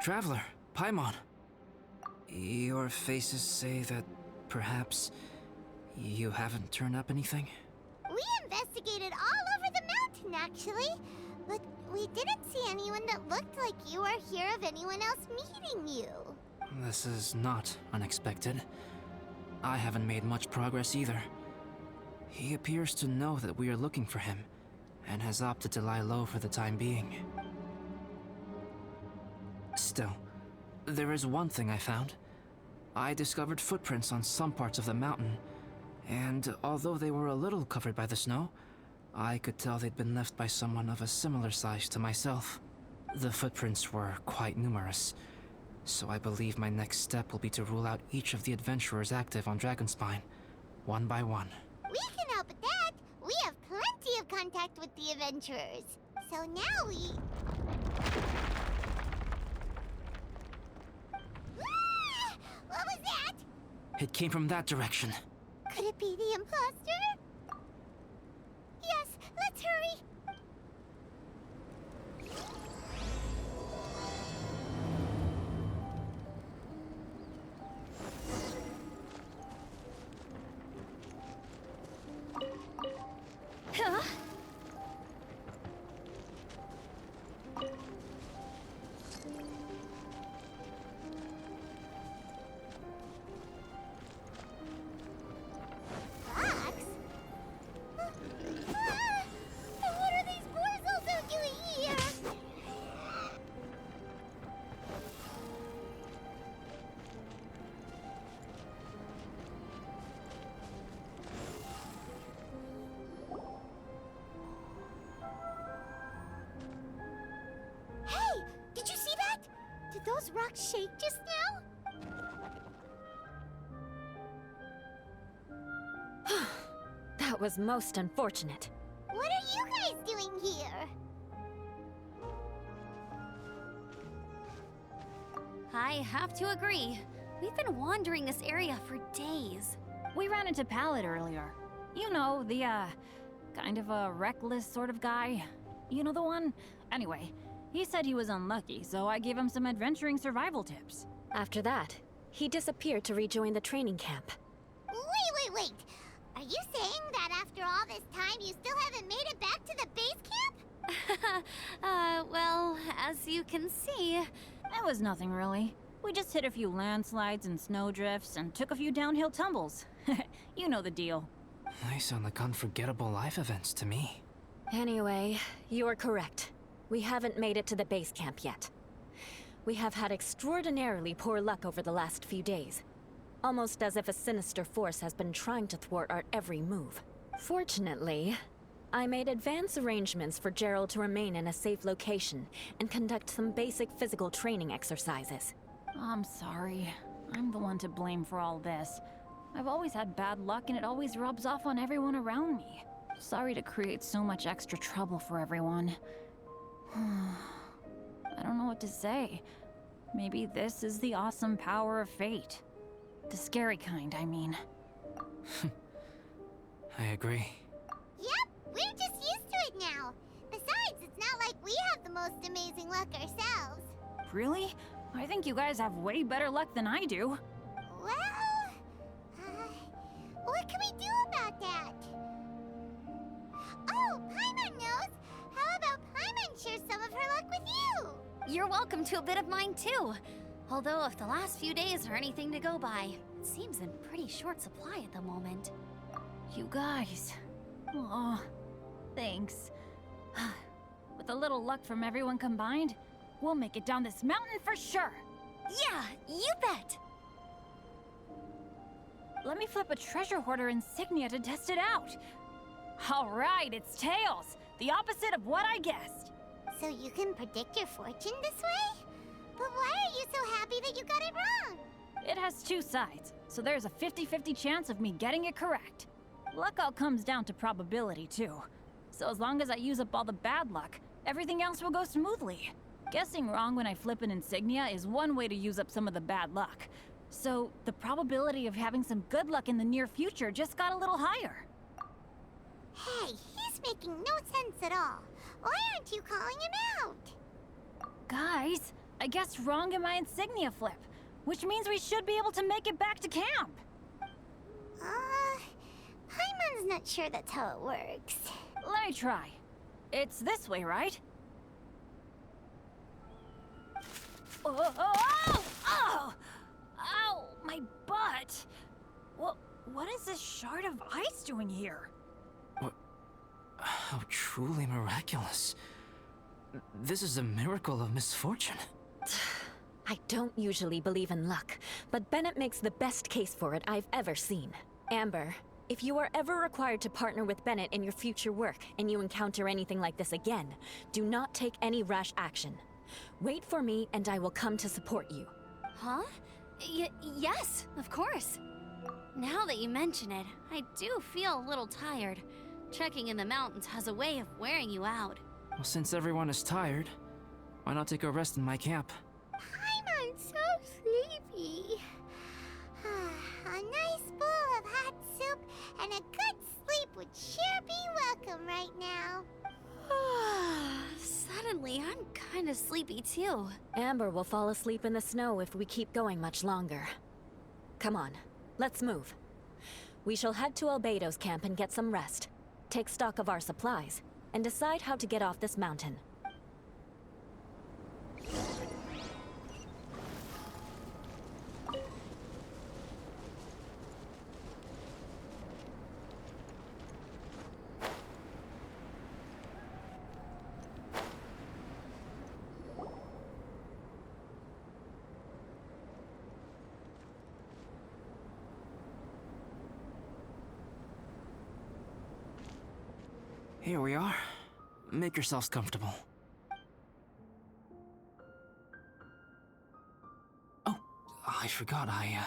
Traveler, Paimon. Your faces say that perhaps you haven't turned up anything? We investigated all over the mountain, actually. But we didn't see anyone that looked like you or hear of anyone else meeting you. This is not unexpected. I haven't made much progress either. He appears to know that we are looking for him, and has opted to lie low for the time being. Still, there is one thing I found. I discovered footprints on some parts of the mountain, and although they were a little covered by the snow, I could tell they'd been left by someone of a similar size to myself. The footprints were quite numerous, so I believe my next step will be to rule out each of the adventurers active on Dragonspine, one by one. We can help with that. We have plenty of contact with the adventurers. So now we... Ah! What was that? It came from that direction. Could it be the imposter? Yes, let's hurry. Huh? Fox? What are these boars also doing here? Hey, did you see that? Did those rocks shake just now? That was most unfortunate. What are you guys doing here? I have to agree. We've been wandering this area for days. We ran into Pallet earlier. You know, the, kind of a reckless sort of guy. You know the one? Anyway, he said he was unlucky, so I gave him some adventuring survival tips. After that, he disappeared to rejoin the training camp. Wait. Are you saying that after all this time you still haven't made it back to the base camp? Well, as you can see... It was nothing really. We just hit a few landslides and snowdrifts and took a few downhill tumbles. You know the deal. They sound like unforgettable life events to me. Anyway, you're correct. We haven't made it to the base camp yet. We have had extraordinarily poor luck over the last few days. Almost as if a sinister force has been trying to thwart our every move. Fortunately, I made advance arrangements for Gerald to remain in a safe location and conduct some basic physical training exercises. I'm sorry. I'm the one to blame for all this. I've always had bad luck and it always rubs off on everyone around me. Sorry to create so much extra trouble for everyone. I don't know what to say. Maybe this is the awesome power of fate. The scary kind, I mean. I agree. Yep, we're just used to it now. Besides, it's not like we have the most amazing luck ourselves. Really? I think you guys have way better luck than I do. Well, what can we do about that? Oh, Paimon knows! How about Paimon share some of her luck with you? You're welcome to a bit of mine too. Although if the last few days are anything to go by, it seems in pretty short supply at the moment. You guys. Oh, thanks. With a little luck from everyone combined, we'll make it down this mountain for sure. Yeah, you bet! Let me flip a treasure hoarder insignia to test it out. All right, it's tails. The opposite of what I guessed. So you can predict your fortune this way? But why are you so happy that you got it wrong? It has two sides, so there's a 50-50 chance of me getting it correct. Luck all comes down to probability, too. So as long as I use up all the bad luck, everything else will go smoothly. Guessing wrong when I flip an insignia is one way to use up some of the bad luck. So the probability of having some good luck in the near future just got a little higher. Hey, he's making no sense at all. Why aren't you calling him out? Guys, I guess wrong in my insignia flip, which means we should be able to make it back to camp. Paimon's not sure that's how it works. Let me try. It's this way, right? Oh! Ow, my butt! What is this shard of ice doing here? How truly miraculous. This is a miracle of misfortune. I don't usually believe in luck, but Bennett makes the best case for it I've ever seen. Amber, if you are ever required to partner with Bennett in your future work and you encounter anything like this again, do not take any rash action. Wait for me and I will come to support you. Huh? Yes, of course. Now that you mention it, I do feel a little tired. Trekking in the mountains has a way of wearing you out. Well, since everyone is tired, why not take a rest in my camp? Paimon's so sleepy. A nice bowl of hot soup and a good sleep would sure be welcome right now. Suddenly, I'm kind of sleepy too. Amber will fall asleep in the snow if we keep going much longer. Come on, let's move. We shall head to Albedo's camp and get some rest. Take stock of our supplies, and decide how to get off this mountain. Here we are. Make yourselves comfortable. Oh, I forgot I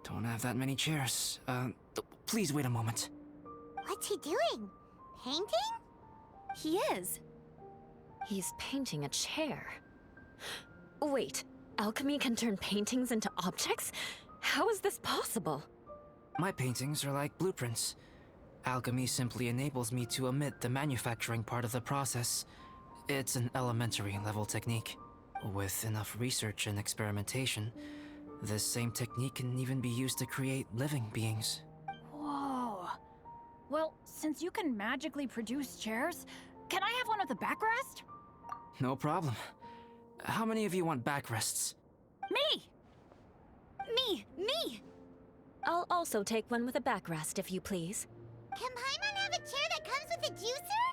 don't have that many chairs. Please wait a moment. What's he doing? Painting? He is. He's painting a chair. Wait, alchemy can turn paintings into objects? How is this possible? My paintings are like blueprints. Alchemy simply enables me to omit the manufacturing part of the process. It's an elementary level technique. With enough research and experimentation, this same technique can even be used to create living beings. Whoa. Well, since you can magically produce chairs, can I have one with a backrest? No problem. How many of you want backrests? Me! Me! I'll also take one with a backrest, if you please. Can Paimon have a chair that comes with a juicer?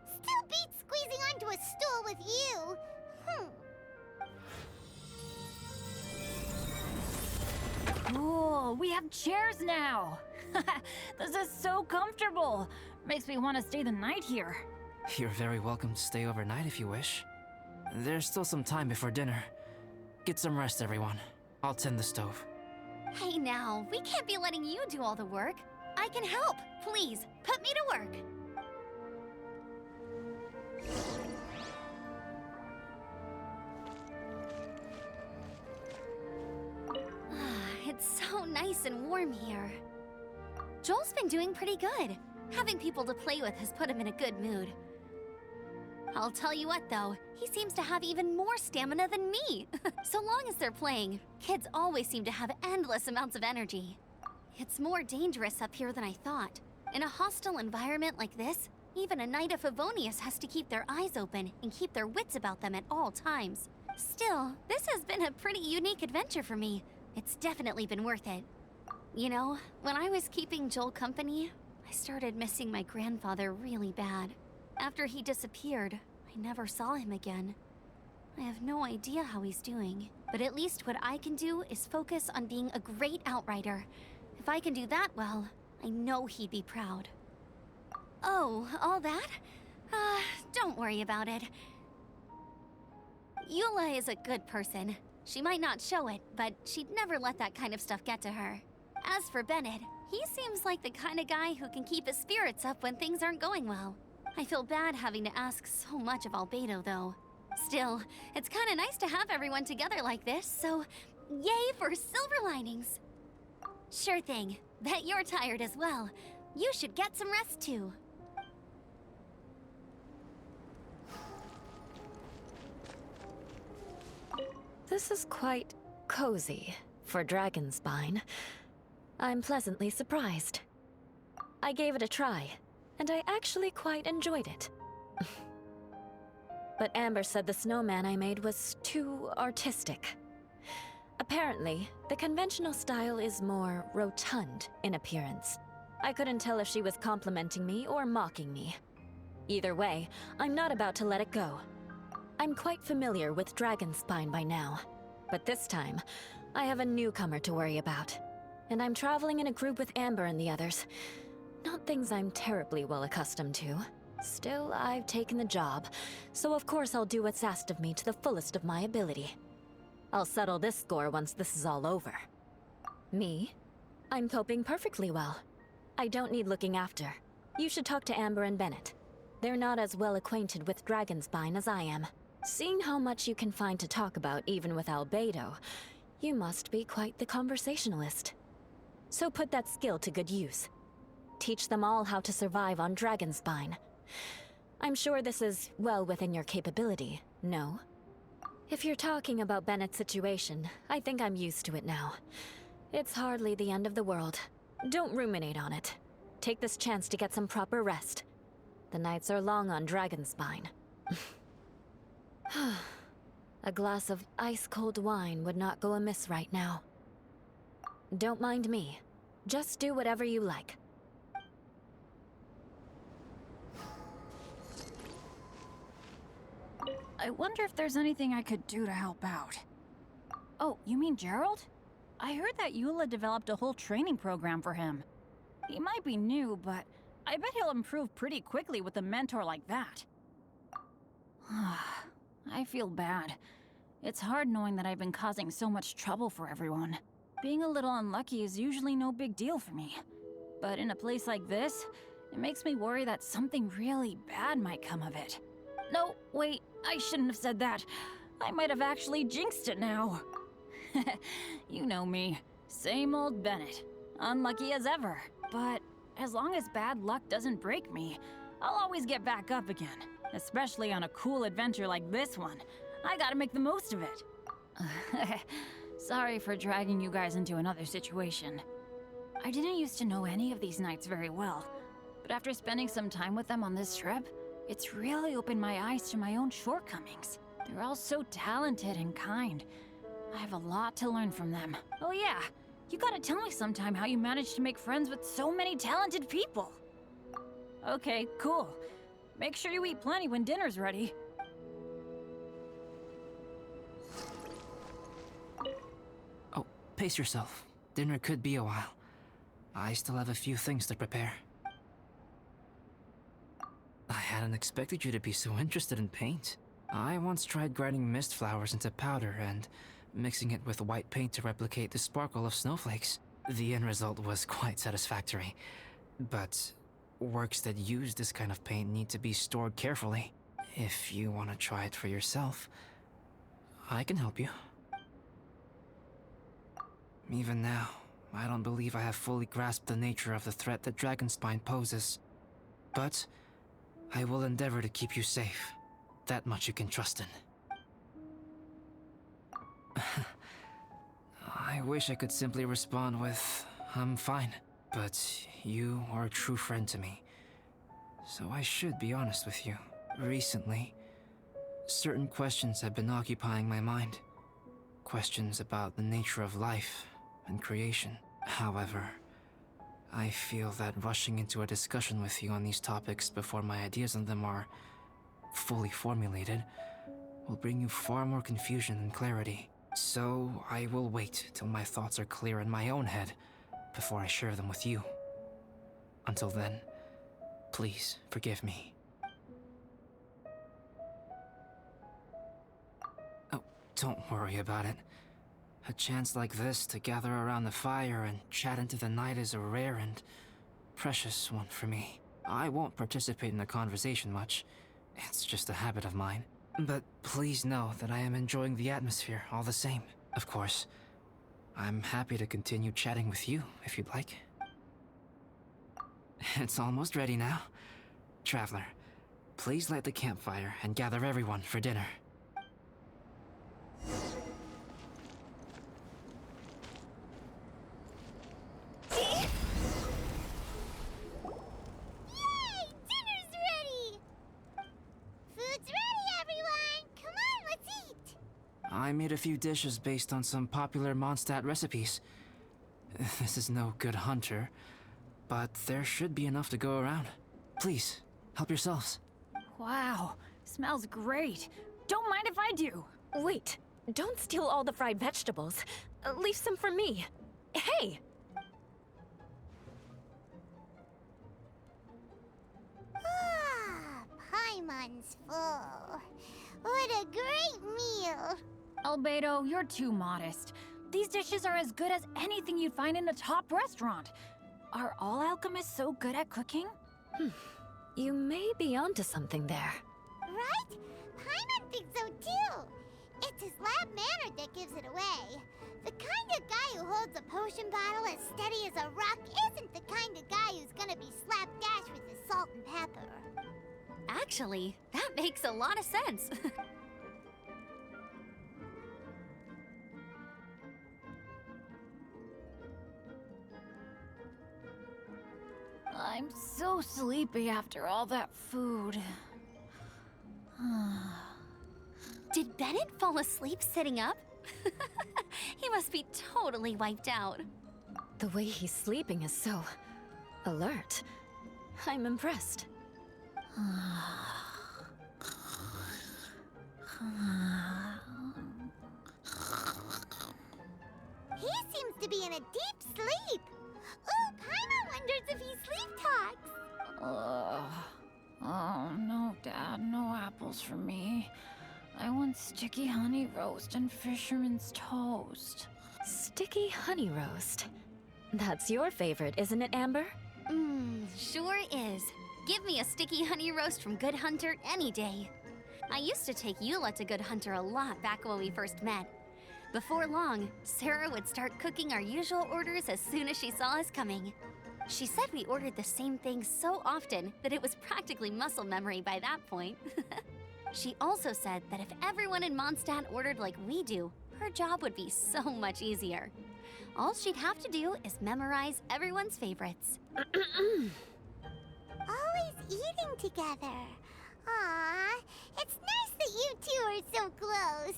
Still beats squeezing onto a stool with you. Cool, we have chairs now! This is so comfortable! Makes me want to stay the night here. You're very welcome to stay overnight if you wish. There's still some time before dinner. Get some rest, everyone. I'll tend the stove. Hey now, we can't be letting you do all the work. I can help. Please, put me to work. It's so nice and warm here. Joel's been doing pretty good. Having people to play with has put him in a good mood. I'll tell you what though, he seems to have even more stamina than me. So long as they're playing, kids always seem to have endless amounts of energy. It's more dangerous up here than I thought. In a hostile environment like this, even a Knight of Favonius has to keep their eyes open and keep their wits about them at all times. Still, this has been a pretty unique adventure for me. It's definitely been worth it. You know, when I was keeping Joel company, I started missing my grandfather really bad. After he disappeared, I never saw him again. I have no idea how he's doing, but at least what I can do is focus on being a great outrider. If I can do that well, I know he'd be proud. Oh, all that? Don't worry about it. Eula is a good person. She might not show it, but she'd never let that kind of stuff get to her. As for Bennett, he seems like the kind of guy who can keep his spirits up when things aren't going well. I feel bad having to ask so much of Albedo, though. Still, it's kind of nice to have everyone together like this, so yay for silver linings! Sure thing. Bet you're tired as well. You should get some rest too. This is quite cozy for Dragonspine. I'm pleasantly surprised. I gave it a try, and I actually quite enjoyed it. But Amber said the snowman I made was too artistic. Apparently, the conventional style is more rotund in appearance. I couldn't tell if she was complimenting me or mocking me. Either way, I'm not about to let it go. I'm quite familiar with Dragonspine by now, but this time, I have a newcomer to worry about. And I'm traveling in a group with Amber and the others. Not things I'm terribly well accustomed to. Still, I've taken the job, so of course I'll do what's asked of me to the fullest of my ability. I'll settle this score once this is all over. Me? I'm coping perfectly well. I don't need looking after. You should talk to Amber and Bennett. They're not as well acquainted with Dragonspine as I am. Seeing how much you can find to talk about even with Albedo, you must be quite the conversationalist. So put that skill to good use. Teach them all how to survive on Dragonspine. I'm sure this is well within your capability, no? If you're talking about Bennett's situation, I think I'm used to it now. It's hardly the end of the world. Don't ruminate on it. Take this chance to get some proper rest. The nights are long on Dragonspine. A glass of ice-cold wine would not go amiss right now. Don't mind me. Just do whatever you like. I wonder if there's anything I could do to help out. Oh, you mean Gerald? I heard that Eula developed a whole training program for him. He might be new, but I bet he'll improve pretty quickly with a mentor like that. I feel bad. It's hard knowing that I've been causing so much trouble for everyone. Being a little unlucky is usually no big deal for me. But in a place like this, it makes me worry that something really bad might come of it. No, wait, I shouldn't have said that. I might have actually jinxed it now. You know me. Same old Bennett. Unlucky as ever. But as long as bad luck doesn't break me, I'll always get back up again. Especially on a cool adventure like this one. I gotta make the most of it. Sorry for dragging you guys into another situation. I didn't used to know any of these knights very well, but after spending some time with them on this trip, it's really opened my eyes to my own shortcomings. They're all so talented and kind. I have a lot to learn from them. Oh yeah, you gotta tell me sometime how you managed to make friends with so many talented people. Okay, cool. Make sure you eat plenty when dinner's ready. Oh, pace yourself. Dinner could be a while. I still have a few things to prepare. I hadn't expected you to be so interested in paint. I once tried grinding mist flowers into powder and mixing it with white paint to replicate the sparkle of snowflakes. The end result was quite satisfactory. But works that use this kind of paint need to be stored carefully. If you want to try it for yourself, I can help you. Even now, I don't believe I have fully grasped the nature of the threat that Dragonspine poses. But I will endeavor to keep you safe. That much you can trust in. I wish I could simply respond with, I'm fine. But you are a true friend to me. So I should be honest with you. Recently, certain questions have been occupying my mind. Questions about the nature of life and creation. However, I feel that rushing into a discussion with you on these topics before my ideas on them are fully formulated will bring you far more confusion than clarity. So I will wait till my thoughts are clear in my own head before I share them with you. Until then, please forgive me. Oh, don't worry about it. A chance like this to gather around the fire and chat into the night is a rare and precious one for me. I won't participate in the conversation much. It's just a habit of mine. But please know that I am enjoying the atmosphere all the same. Of course, I'm happy to continue chatting with you if you'd like. It's almost ready now. Traveler, please light the campfire and gather everyone for dinner. I made a few dishes based on some popular Mondstadt recipes. This is no good hunter, but there should be enough to go around. Please, help yourselves. Wow, smells great. Don't mind if I do. Wait, don't steal all the fried vegetables. Leave some for me. Hey! Ah, Paimon's full. What a great meal. Albedo, you're too modest. These dishes are as good as anything you'd find in a top restaurant. Are all alchemists so good at cooking? You may be onto something there. Right? Paimon thinks so too. It's his lab manner that gives it away. The kind of guy who holds a potion bottle as steady as a rock isn't the kind of guy who's gonna be slapdash with his salt and pepper. Actually, that makes a lot of sense. I'm so sleepy after all that food. Did Bennett fall asleep sitting up? He must be totally wiped out. The way he's sleeping is so alert. I'm impressed. He seems to be in a deep sleep. Ooh, Paimon wonders if he sleep talks. Oh, no, Dad, no apples for me. I want sticky honey roast and fisherman's toast. Sticky honey roast. That's your favorite, isn't it, Amber? Sure is. Give me a sticky honey roast from Good Hunter any day. I used to take Eula to Good Hunter a lot back when we first met. Before long, Sarah would start cooking our usual orders as soon as she saw us coming. She said we ordered the same thing so often that it was practically muscle memory by that point. She also said that if everyone in Mondstadt ordered like we do, her job would be so much easier. All she'd have to do is memorize everyone's favorites. Always eating together. Aww, it's nice that you two are so close.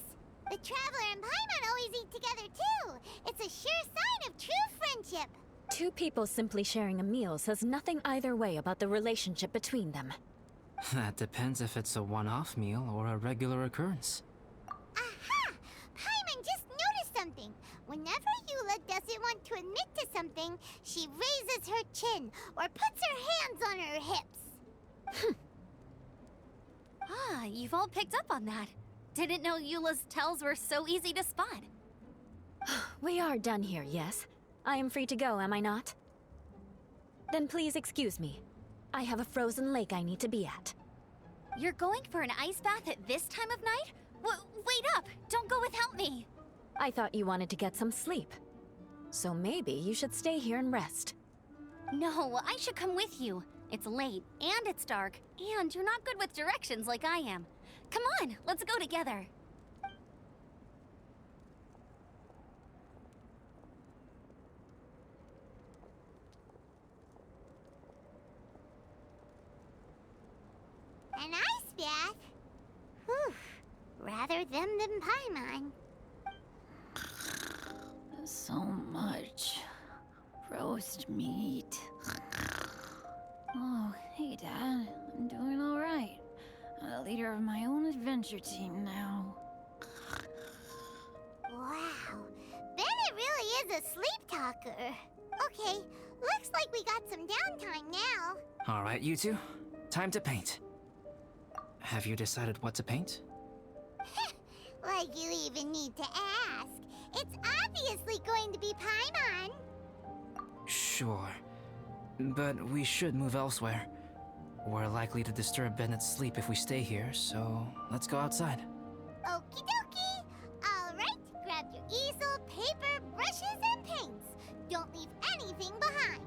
The Traveler and Paimon always eat together too. It's a sure sign of true friendship. Two people simply sharing a meal says nothing either way about the relationship between them. That depends if it's a one-off meal or a regular occurrence. Aha! Paimon just noticed something. Whenever Eula doesn't want to admit to something, she raises her chin or puts her hands on her hips. Ah, you've all picked up on that. Didn't know Eula's tells were so easy to spot. We are done here, yes? I am free to go, am I not? Then please excuse me. I have a frozen lake I need to be at. You're going for an ice bath at this time of night? Wait up! Don't go without me! I thought you wanted to get some sleep. So maybe you should stay here and rest. No, I should come with you. It's late, and it's dark, and you're not good with directions like I am. Come on, let's go together. An ice bath? Whew. Rather them than Paimon. So much roast meat. Oh, hey, Dad. I'm doing all right. I'm the leader of my own adventure team now. Wow. Bennett really is a sleep talker. Okay, looks like we got some downtime now. All right, you two. Time to paint. Have you decided what to paint? Like you even need to ask. It's obviously going to be Paimon. Sure. But we should move elsewhere. We're likely to disturb Bennett's sleep if we stay here, so let's go outside. Okie dokie. All right, grab your easel, paper, brushes, and paints. Don't leave anything behind.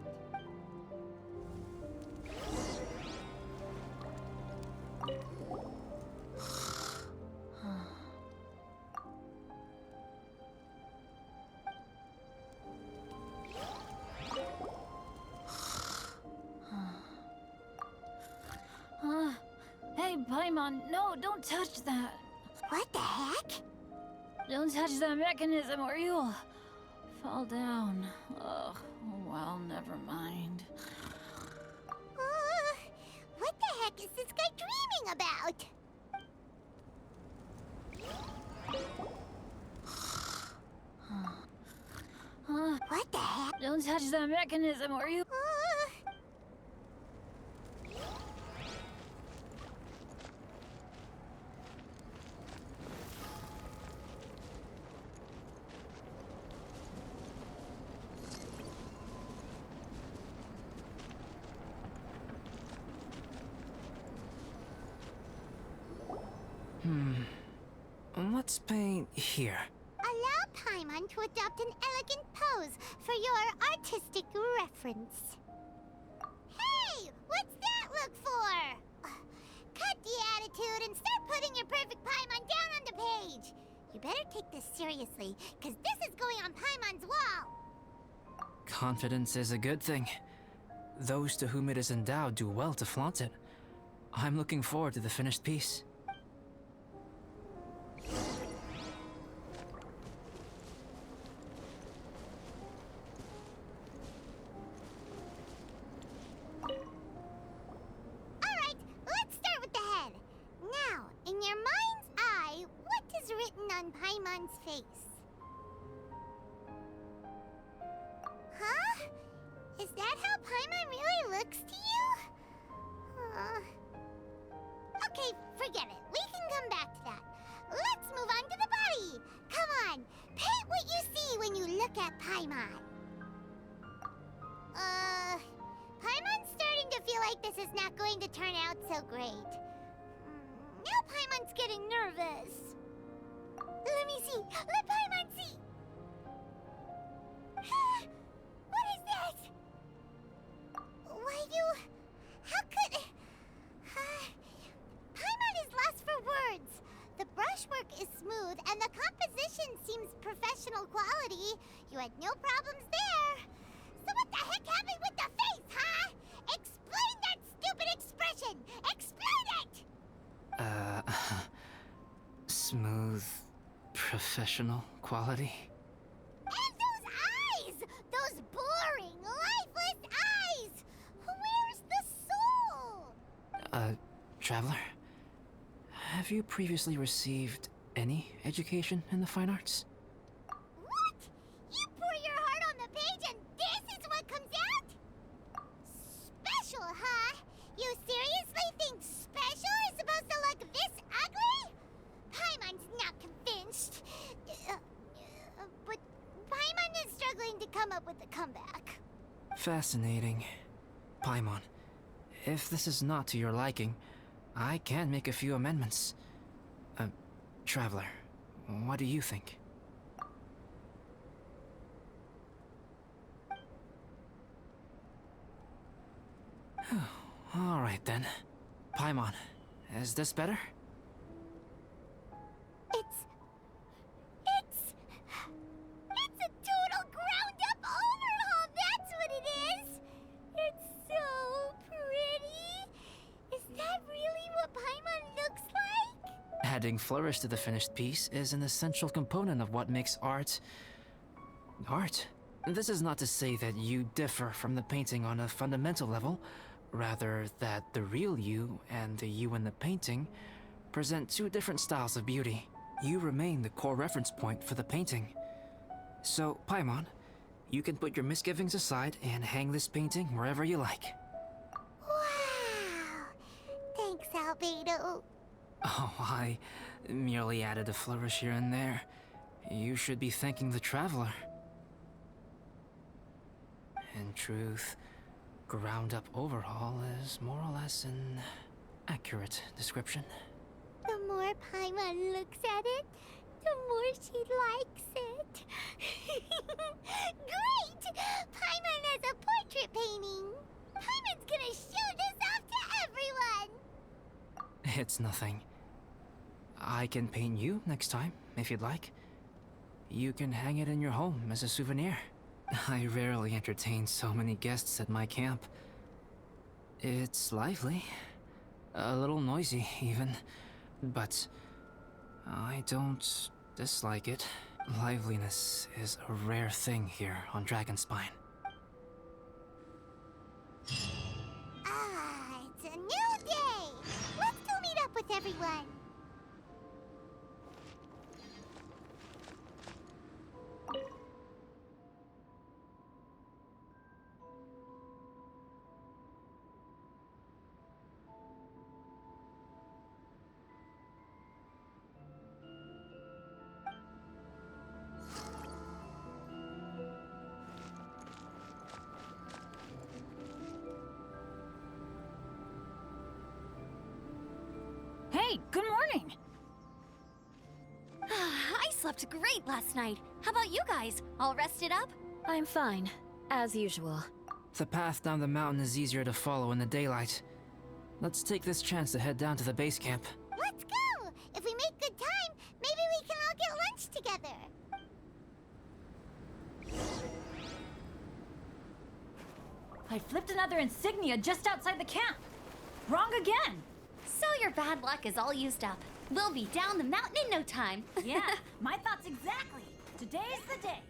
Hey, Paimon, no, don't touch that. What the heck? Don't touch that mechanism or you'll fall down. Ugh, oh well, never mind. What the heck is this guy dreaming about? What the heck? Don't touch that mechanism or you... Let's paint here. Allow Paimon to adopt an elegant pose for your artistic reference. Hey! What's that look for? Cut the attitude and start putting your perfect Paimon down on the page. You better take this seriously, because this is going on Paimon's wall. Confidence is a good thing. Those to whom it is endowed do well to flaunt it. I'm looking forward to the finished piece. Alright, let's start with the head. Now, in your mind's eye, what is written on Paimon's face? Huh? Is that how Paimon really looks to you? Okay, forget it. We can come back to that. Let's move on to the body. Come on, paint what you see when you look at Paimon. Paimon's starting to feel like this is not going to turn out so great. Now Paimon's getting nervous. Let me see. Let Paimon see. What is that? How could... Paimon is lost for words. The brushwork is smooth and the composition seems professional quality. You had no problems there. So what the heck happened with the face, huh? Explain that stupid expression! Explain it! Smooth, professional quality. And those eyes! Those boring, lifeless eyes! Where's the soul? Traveler? Have you previously received any education in the fine arts? What? You pour your heart on the page and this is what comes out? Special, huh? You seriously think special is supposed to look this ugly? Paimon's not convinced. But Paimon is struggling to come up with a comeback. Fascinating. Paimon, if this is not to your liking, I can make a few amendments. Traveler, what do you think? All right then. Paimon, is this better? It's a total ground-up overhaul, that's what it is! It's so pretty! Is that really what Paimon looks like? Adding flourish to the finished piece is an essential component of what makes art... art. This is not to say that you differ from the painting on a fundamental level, rather that the real you and the you in the painting present two different styles of beauty. You remain the core reference point for the painting. So, Paimon, you can put your misgivings aside and hang this painting wherever you like. Wow! Thanks, Albedo. Oh, I merely added a flourish here and there. You should be thanking the traveler. In truth, ground-up overhaul is more or less an accurate description. The more Paimon looks at it, the more she likes it. Great! Paimon has a portrait painting. Paimon's gonna show this off to everyone. It's nothing. I can paint you next time, if you'd like. You can hang it in your home as a souvenir. I rarely entertain so many guests at my camp. It's lively. A little noisy, even. But I don't Dislike it. Liveliness is a rare thing here on Dragonspine. Ah, it's a new day! Let's go meet up with everyone. Hey, good morning! I slept great last night. How about you guys? All rested up? I'm fine, as usual. The path down the mountain is easier to follow in the daylight. Let's take this chance to head down to the base camp. Let's go! If we make good time, maybe we can all get lunch together. I flipped another insignia just outside the camp. Wrong again! So your bad luck is all used up. We'll be down the mountain in no time. Yeah, my thoughts exactly. Today's the day.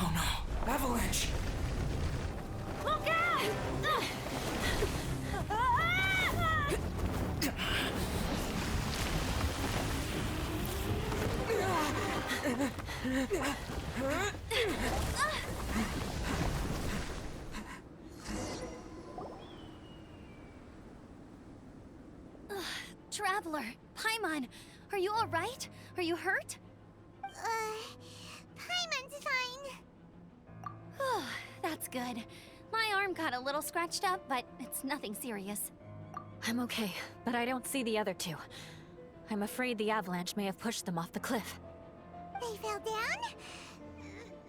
Oh no! Avalanche! Look out! Traveler, Paimon, are you all right? Are you hurt? Paimon's fine. That's good. My arm got a little scratched up, but it's nothing serious. I'm okay, but I don't see the other two. I'm afraid the avalanche may have pushed them off the cliff. They fell down?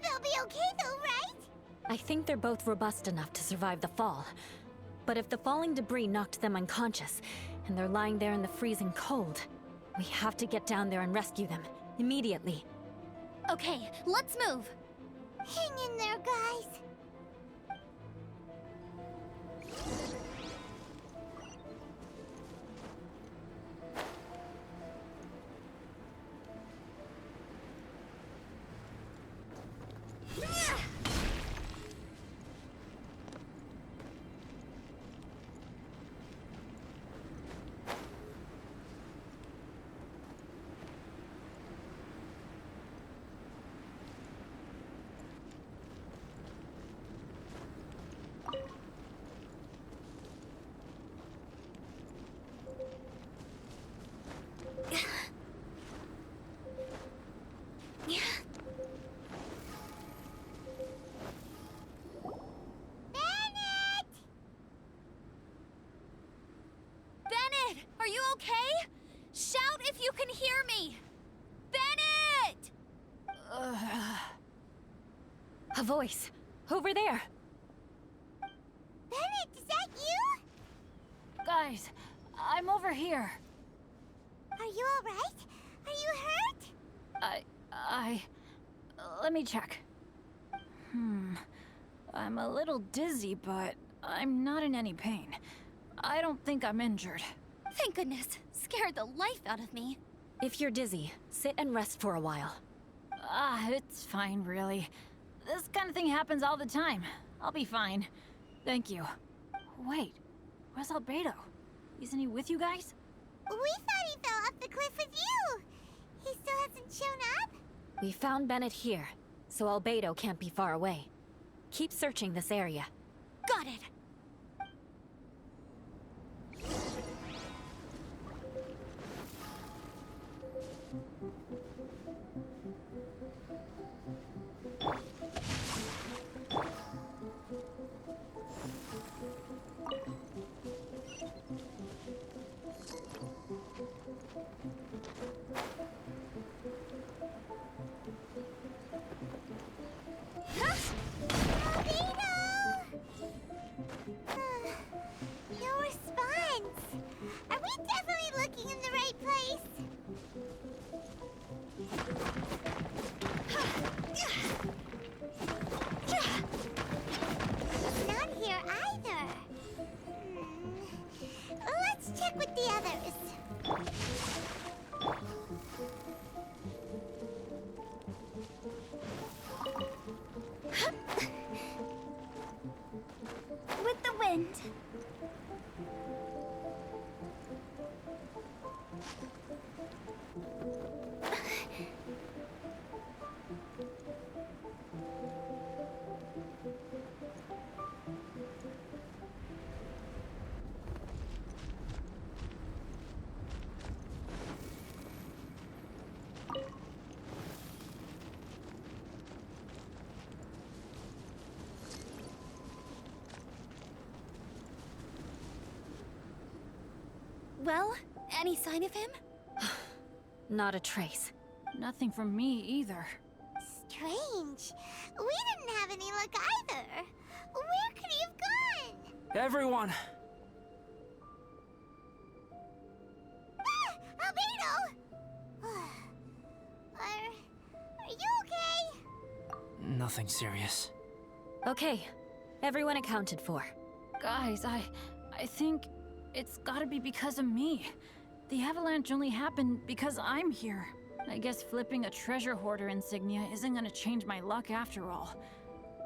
They'll be okay though, right? I think they're both robust enough to survive the fall. But if the falling debris knocked them unconscious, and they're lying there in the freezing cold, we have to get down there and rescue them, immediately. Okay, let's move. Hang in there, guys. Bennett, are you okay? Shout if you can hear me! Bennett! A voice! Over there! Bennett, is that you? Guys, I'm over here. Are you alright? Are you hurt? Let me check. I'm a little dizzy, but I'm not in any pain. I don't think I'm injured. Thank goodness. Scared the life out of me. If you're dizzy, sit and rest for a while. It's fine, really. This kind of thing happens all the time. I'll be fine. Thank you. Wait, where's Albedo? Isn't he with you guys? We thought he fell off the cliff with you. He still hasn't shown up? We found Bennett here, so Albedo can't be far away. Keep searching this area. Got it. Well, any sign of him? Not a trace. Nothing from me either. Strange. We didn't have any luck either. Where could he have gone? Everyone! Ah! Albedo! Are you okay? Nothing serious. Okay, everyone accounted for. Guys, I think it's gotta be because of me. The avalanche only happened because I'm here. I guess flipping a treasure hoarder insignia isn't gonna change my luck after all.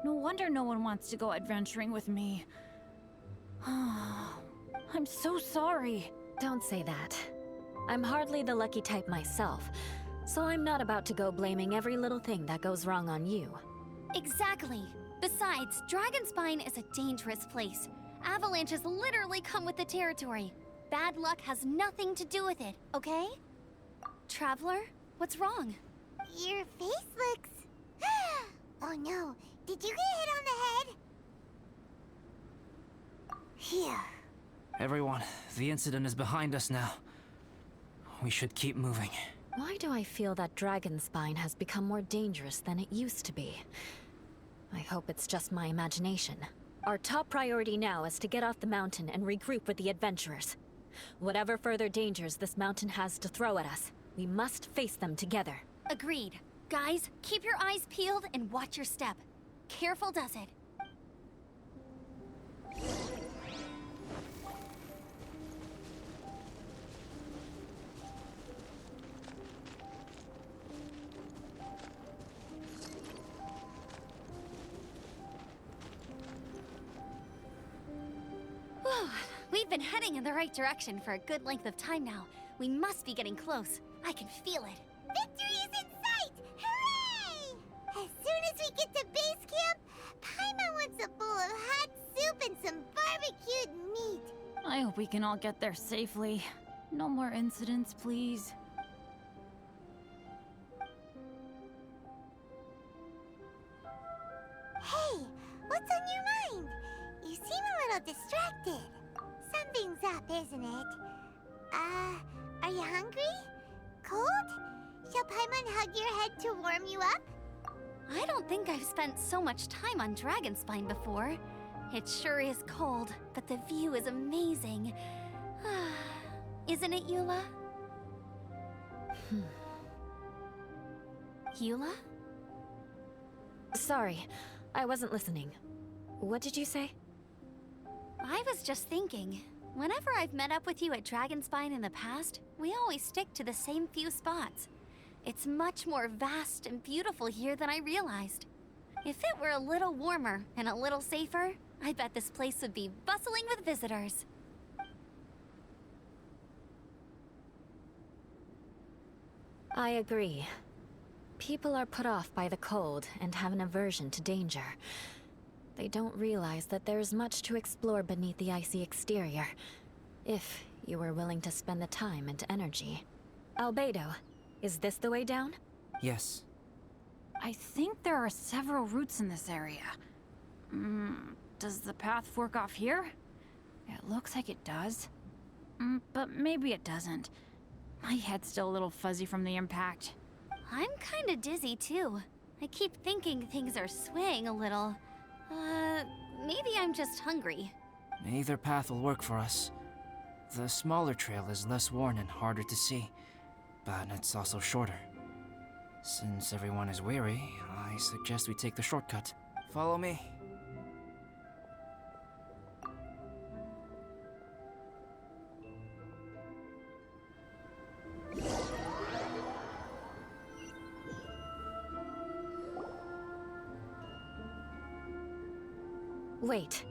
No wonder no one wants to go adventuring with me. I'm so sorry. Don't say that. I'm hardly the lucky type myself, so I'm not about to go blaming every little thing that goes wrong on you. Exactly. Besides, Dragonspine is a dangerous place. Avalanches literally come with the territory. Bad luck has nothing to do with it, okay? Traveler, what's wrong? Your face looks... Oh no, did you get hit on the head? Phew. Everyone, the incident is behind us now. We should keep moving. Why do I feel that Dragonspine has become more dangerous than it used to be? I hope it's just my imagination. Our top priority now is to get off the mountain and regroup with the adventurers. Whatever further dangers this mountain has to throw at us, we must face them together. Agreed. Guys, keep your eyes peeled and watch your step. Careful does it. Whew, we've been heading in the right direction for a good length of time now. We must be getting close. I can feel it. Victory is in sight! Hooray! As soon as we get to base camp, Paimon wants a bowl of hot soup and some barbecued meat. I hope we can all get there safely. No more incidents, please. Hey, what's on your mind? You seem a little distracted. Something's up, isn't it? Are you hungry? Cold? Shall Paimon hug your head to warm you up? I don't think I've spent so much time on Dragonspine before. It sure is cold, but the view is amazing. Isn't it, Eula? Eula? Sorry, I wasn't listening. What did you say? I was just thinking. Whenever I've met up with you at Dragonspine in the past, we always stick to the same few spots. It's much more vast and beautiful here than I realized. If it were a little warmer and a little safer, I bet this place would be bustling with visitors. I agree. People are put off by the cold and have an aversion to danger. They don't realize that there is much to explore beneath the icy exterior, if you were willing to spend the time and energy. Albedo, is this the way down? Yes. I think there are several routes in this area. Does the path fork off here? It looks like it does. But maybe it doesn't. My head's still a little fuzzy from the impact. I'm kinda dizzy too. I keep thinking things are swaying a little. Maybe I'm just hungry. Either path will work for us. The smaller trail is less worn and harder to see, but it's also shorter. Since everyone is weary, I suggest we take the shortcut. Follow me. Wait.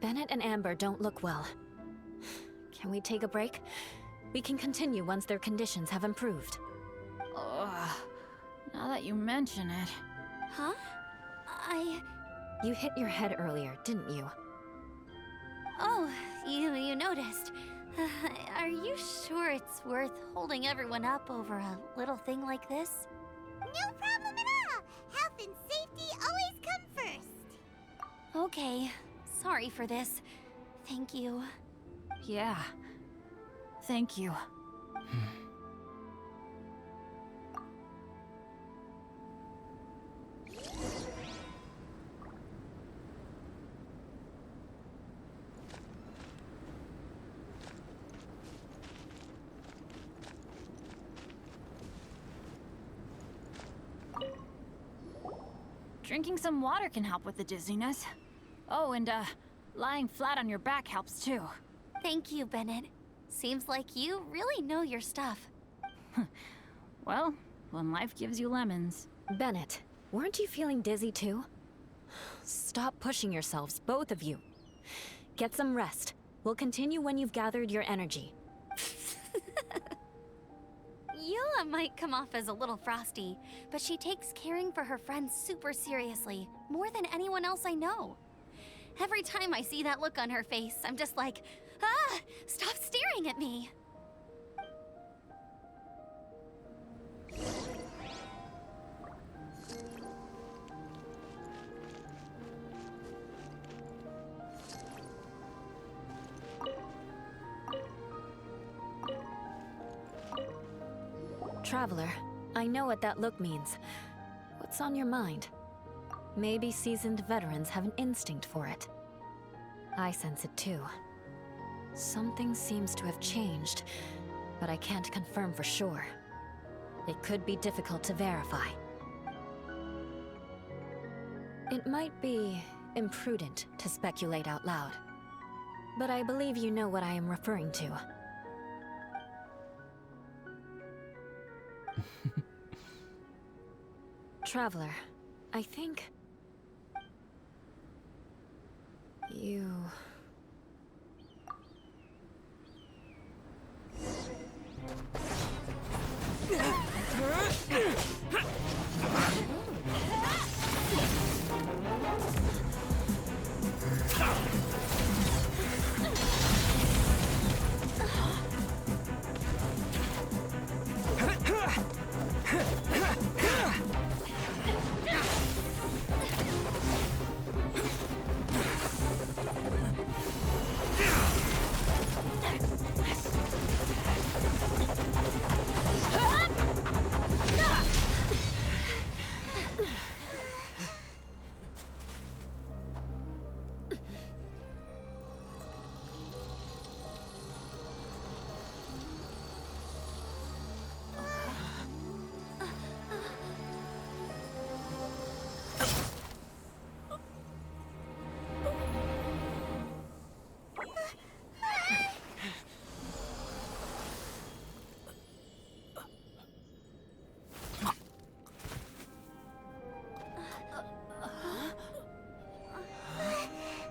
Bennett and Amber don't look well. Can we take a break? We can continue once their conditions have improved. Ugh. Now that you mention it. Huh? You hit your head earlier, didn't you? Oh, you noticed. Are you sure it's worth holding everyone up over a little thing like this? No problem at all! Health and safety always come first! Okay, sorry for this. Thank you. Yeah. Thank you. Drinking some water can help with the dizziness. Oh, and lying flat on your back helps too. Thank you, Bennett. Seems like you really know your stuff. Well, when life gives you lemons. Bennett, weren't you feeling dizzy too? Stop pushing yourselves, both of you. Get some rest. We'll continue when you've gathered your energy. Yula might come off as a little frosty, but she takes caring for her friends super seriously, more than anyone else I know. Every time I see that look on her face, I'm just like, ah, stop staring at me. Traveler, I know what that look means. What's on your mind? Maybe seasoned veterans have an instinct for it. I sense it too. Something seems to have changed, but I can't confirm for sure. It could be difficult to verify. It might be imprudent to speculate out loud, but I believe you know what I am referring to. Traveler, I think... you...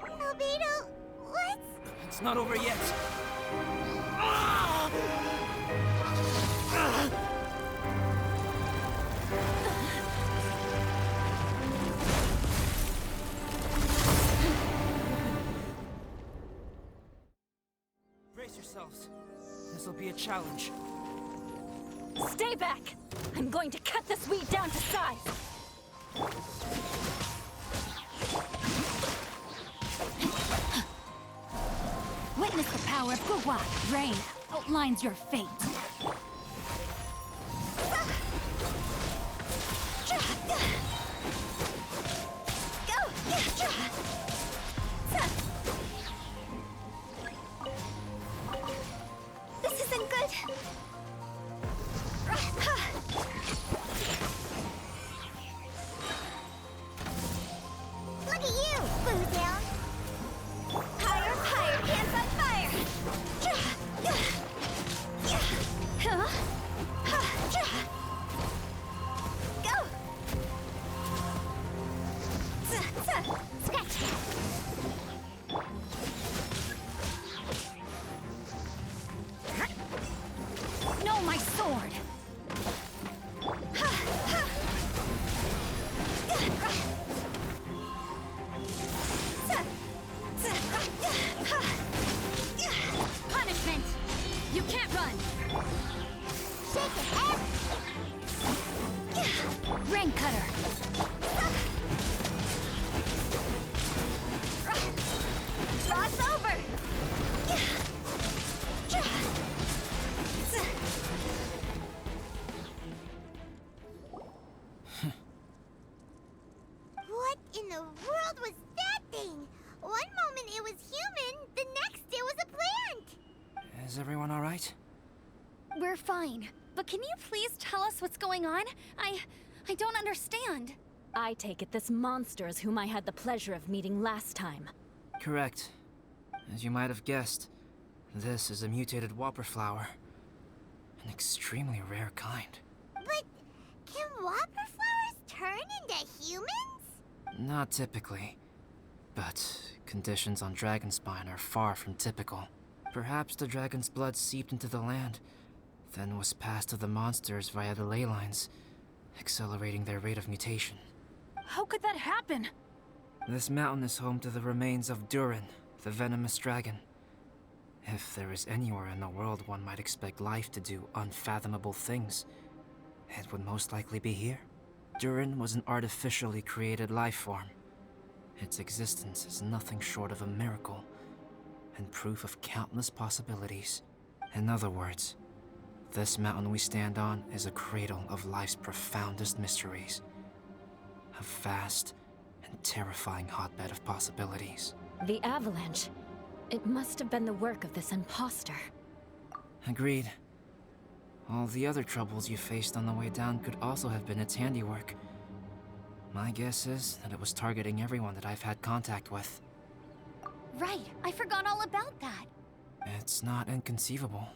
Albedo, what's... It's not over yet. Brace yourselves. This'll be a challenge. Stay back! I'm going to cut this weed down to size! Witness the power of Guwa. Rain outlines your fate. This isn't good. Look at you, Bootown. Higher, higher, hands on fire. Go. Scratch. No, my sword! Punishment! You can't run! Shake it, F. Rain cutter! Is everyone alright? We're fine. But can you please tell us what's going on? I don't understand. I take it this monster is whom I had the pleasure of meeting last time. Correct. As you might have guessed, this is a mutated whopper flower. An extremely rare kind. But can whopper flowers turn into humans? Not typically. But conditions on Dragonspine are far from typical. Perhaps the dragon's blood seeped into the land, then was passed to the monsters via the ley lines, accelerating their rate of mutation. How could that happen? This mountain is home to the remains of Durin, the venomous dragon. If there is anywhere in the world one might expect life to do unfathomable things, it would most likely be here. Durin was an artificially created life form. Its existence is nothing short of a miracle, and proof of countless possibilities. In other words, this mountain we stand on is a cradle of life's profoundest mysteries. A vast and terrifying hotbed of possibilities. The avalanche. It must have been the work of this imposter. Agreed. All the other troubles you faced on the way down could also have been its handiwork. My guess is that it was targeting everyone that I've had contact with. Right, I forgot all about that. It's not inconceivable.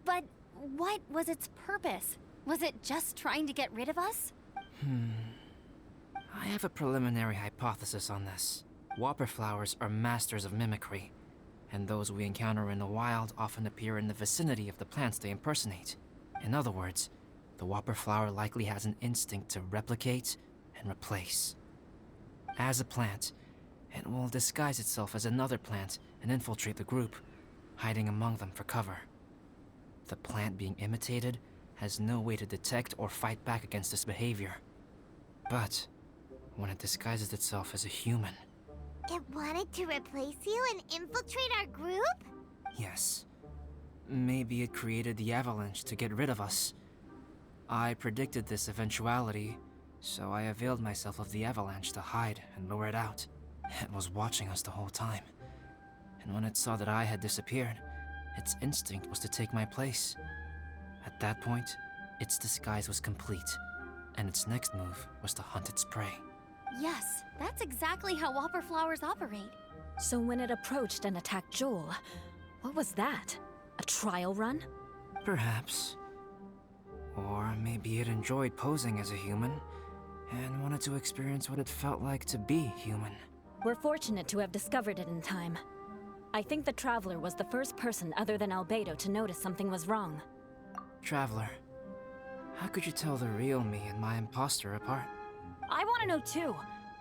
But what was its purpose? Was it just trying to get rid of us? I have a preliminary hypothesis on this. Whopper flowers are masters of mimicry, and those we encounter in the wild often appear in the vicinity of the plants they impersonate. In other words, the whopper flower likely has an instinct to replicate and replace. As a plant, it will disguise itself as another plant and infiltrate the group, hiding among them for cover. The plant being imitated has no way to detect or fight back against this behavior. But when it disguises itself as a human... It wanted to replace you and infiltrate our group? Yes. Maybe it created the avalanche to get rid of us. I predicted this eventuality, so I availed myself of the avalanche to hide and lure it out. It was watching us the whole time. And when it saw that I had disappeared, its instinct was to take my place. At that point, its disguise was complete, and its next move was to hunt its prey. Yes, that's exactly how whopper flowers operate. So when it approached and attacked Joel, what was that? A trial run? Perhaps. Or maybe it enjoyed posing as a human, and wanted to experience what it felt like to be human. We're fortunate to have discovered it in time. I think the Traveler was the first person other than Albedo to notice something was wrong. Traveler, how could you tell the real me and my imposter apart? I want to know too.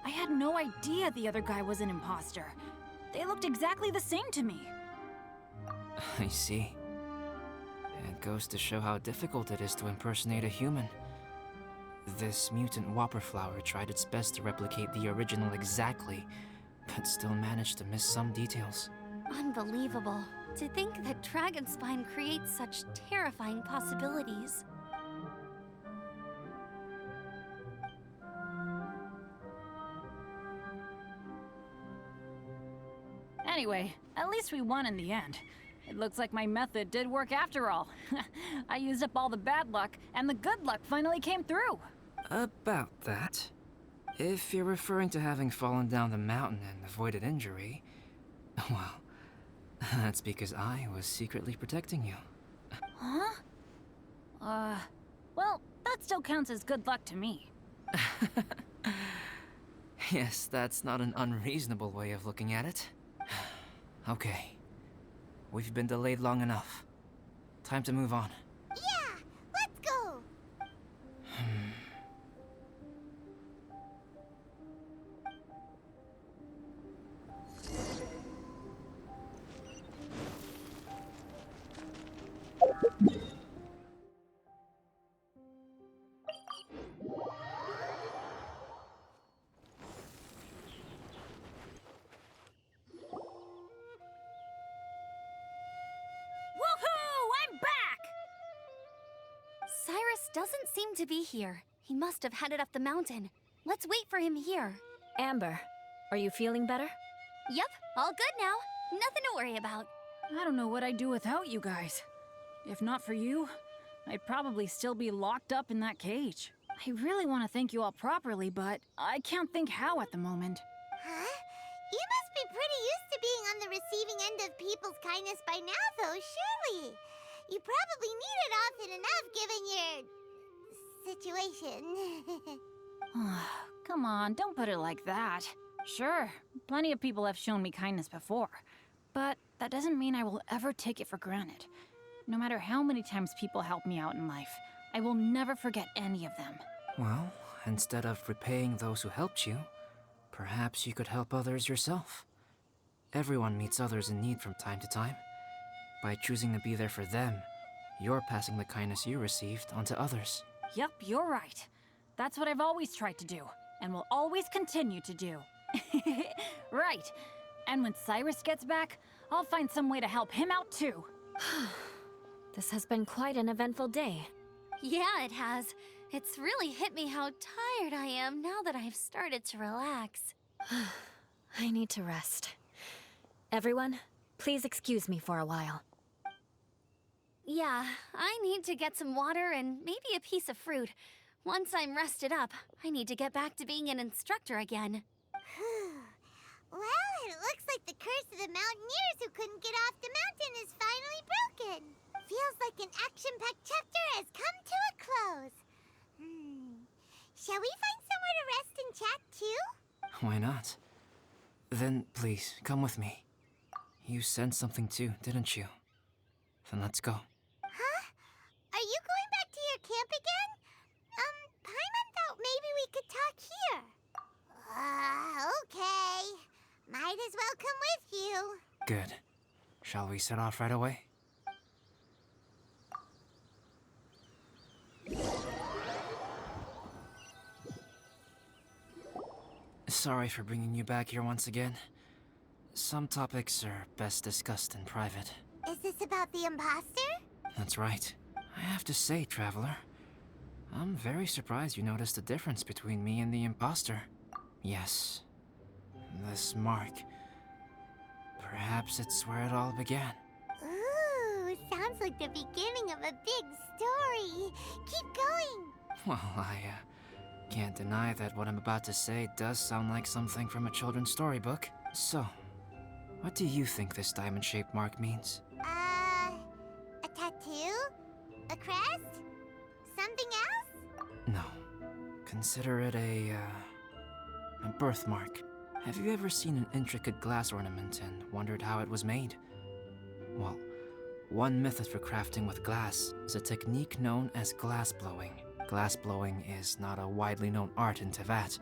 I had no idea the other guy was an imposter. They looked exactly the same to me. I see. It goes to show how difficult it is to impersonate a human. This mutant whopper flower tried its best to replicate the original exactly, but still managed to miss some details. Unbelievable. To think that Dragonspine creates such terrifying possibilities. Anyway, at least we won in the end. It looks like my method did work after all. I used up all the bad luck, and the good luck finally came through. About that. If you're referring to having fallen down the mountain and avoided injury, well, that's because I was secretly protecting you. Huh? Well, that still counts as good luck to me. Yes, that's not an unreasonable way of looking at it. Okay. We've been delayed long enough. Time to move on. Yeah, let's go! Woohoo! I'm back! Cyrus doesn't seem to be here. He must have headed up the mountain. Let's wait for him here. Amber, are you feeling better? Yep, all good now. Nothing to worry about. I don't know what I'd do without you guys. If not for you, I'd probably still be locked up in that cage. I really want to thank you all properly, but I can't think how at the moment. Huh? You must be pretty used to being on the receiving end of people's kindness by now, though, surely. You probably need it often enough given your situation. Come on, don't put it like that. Sure, plenty of people have shown me kindness before, but that doesn't mean I will ever take it for granted. No matter how many times people help me out in life, I will never forget any of them. Well, instead of repaying those who helped you, perhaps you could help others yourself. Everyone meets others in need from time to time. By choosing to be there for them, you're passing the kindness you received onto others. Yep, you're right. That's what I've always tried to do, and will always continue to do. Right. And when Cyrus gets back, I'll find some way to help him out too. This has been quite an eventful day. Yeah, it has. It's really hit me how tired I am now that I've started to relax. I need to rest. Everyone, please excuse me for a while. Yeah, I need to get some water and maybe a piece of fruit. Once I'm rested up, I need to get back to being an instructor again. Well, it looks like the curse of the mountaineers who couldn't get off the mountain is finally broken. Feels like an action-packed chapter has come to a close. Shall we find somewhere to rest and chat too? Why not? Then please, come with me. You sensed something too, didn't you? Then let's go. Huh? Are you going back to your camp again? Paimon thought maybe we could talk here. Okay. Might as well come with you. Good. Shall we set off right away? Sorry for bringing you back here once again. Some topics are best discussed in private. Is this about the imposter? That's right. I have to say, Traveler, I'm very surprised you noticed the difference between me and the imposter. Yes, this mark. Perhaps it's where it all began. Ooh, sounds like the beginning of a big story. Keep going. Well, I can't deny that what I'm about to say does sound like something from a children's storybook. So, what do you think this diamond-shaped mark means? A tattoo? A crest? Something else? No. Consider it a birthmark. Have you ever seen an intricate glass ornament and wondered how it was made? Well, one method for crafting with glass is a technique known as glass blowing. Glass blowing is not a widely known art in Teyvat.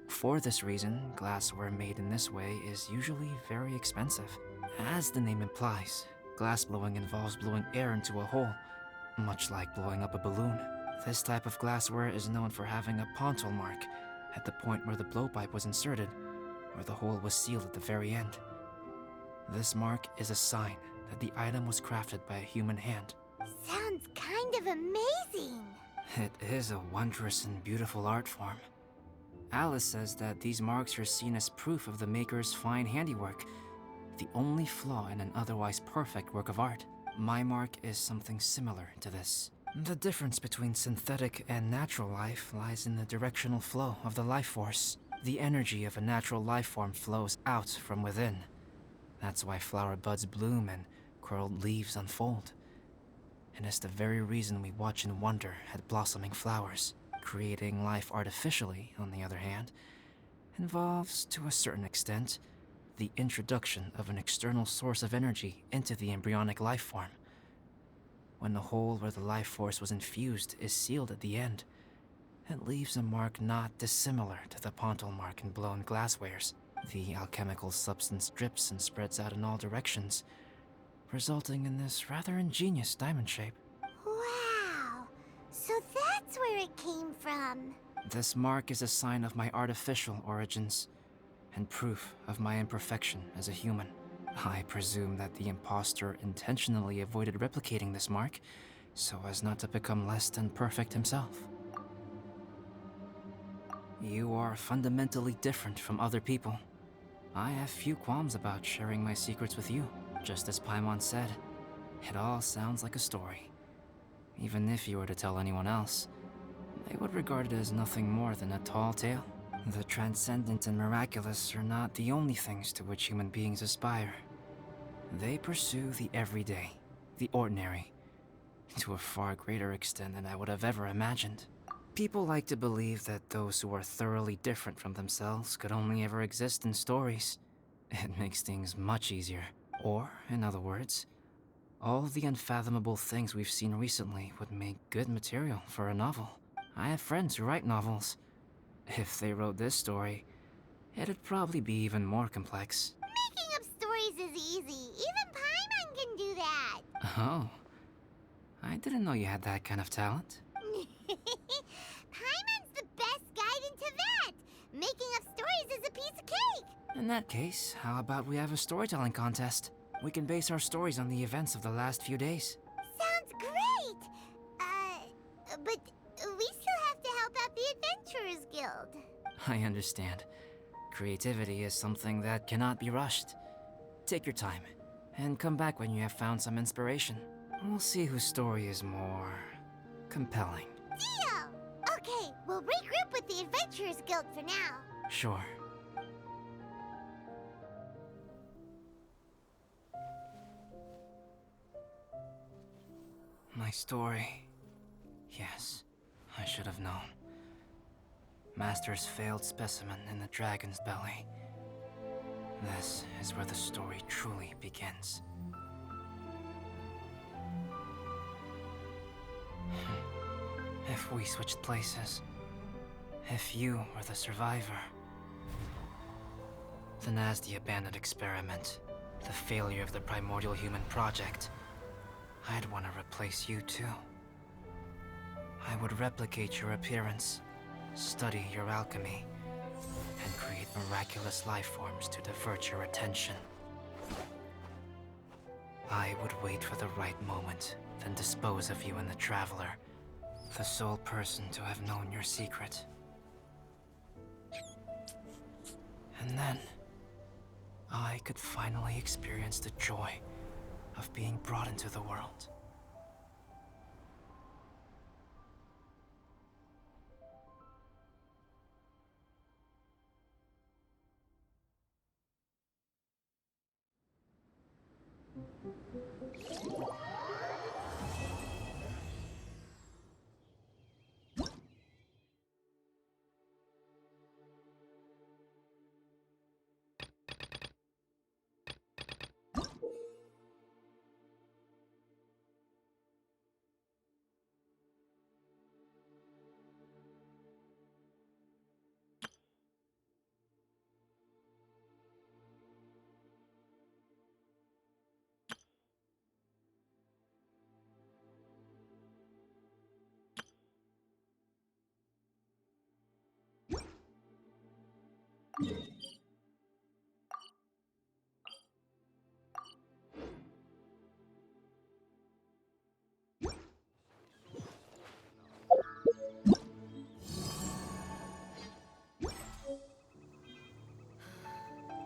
For this reason, glassware made in this way is usually very expensive. As the name implies, glass blowing involves blowing air into a hole, much like blowing up a balloon. This type of glassware is known for having a pontal mark at the point where the blowpipe was inserted, where the hole was sealed at the very end. This mark is a sign that the item was crafted by a human hand. Sounds kind of amazing. It is a wondrous and beautiful art form. Alice says that these marks are seen as proof of the maker's fine handiwork, the only flaw in an otherwise perfect work of art. My mark is something similar to this. The difference between synthetic and natural life lies in the directional flow of the life force. The energy of a natural life form flows out from within. That's why flower buds bloom and curled leaves unfold. And it's the very reason we watch and wonder at blossoming flowers. Creating life artificially, on the other hand, involves, to a certain extent, the introduction of an external source of energy into the embryonic life form. When the hole where the life force was infused is sealed at the end, it leaves a mark not dissimilar to the pontal mark in blown glasswares. The alchemical substance drips and spreads out in all directions, resulting in this rather ingenious diamond shape. Wow. So that's where it came from. This mark is a sign of my artificial origins, and proof of my imperfection as a human. I presume that the imposter intentionally avoided replicating this mark, so as not to become less than perfect himself. You are fundamentally different from other people. I have few qualms about sharing my secrets with you. Just as Paimon said, it all sounds like a story. Even if you were to tell anyone else, they would regard it as nothing more than a tall tale. The transcendent and miraculous are not the only things to which human beings aspire. They pursue the everyday, the ordinary, to a far greater extent than I would have ever imagined. People like to believe that those who are thoroughly different from themselves could only ever exist in stories. It makes things much easier. Or, in other words, all the unfathomable things we've seen recently would make good material for a novel. I have friends who write novels. If they wrote this story, it'd probably be even more complex. Making up stories is easy. Even Paimon can do that. Oh, I didn't know you had that kind of talent. Paimon's the best guide into that. Making up stories is a piece of cake. In that case, how about we have a storytelling contest? We can base our stories on the events of the last few days. Sounds great. But we still have to help out the Adventurers Guild. I understand. Creativity is something that cannot be rushed. Take your time, and come back when you have found some inspiration. We'll see whose story is more compelling. Deal! Okay, we'll regroup with the Adventurers Guild for now. Sure. My story. Yes, I should have known. Master's failed specimen in the dragon's belly. This is where the story truly begins. If we switched places, if you were the survivor, then as the abandoned experiment, the failure of the primordial human project, I'd want to replace you too. I would replicate your appearance, study your alchemy, and create miraculous life forms to divert your attention. I would wait for the right moment, then dispose of you in the Traveler, the sole person to have known your secret. And then, I could finally experience the joy of being brought into the world.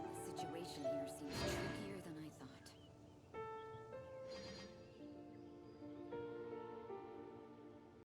The situation here seems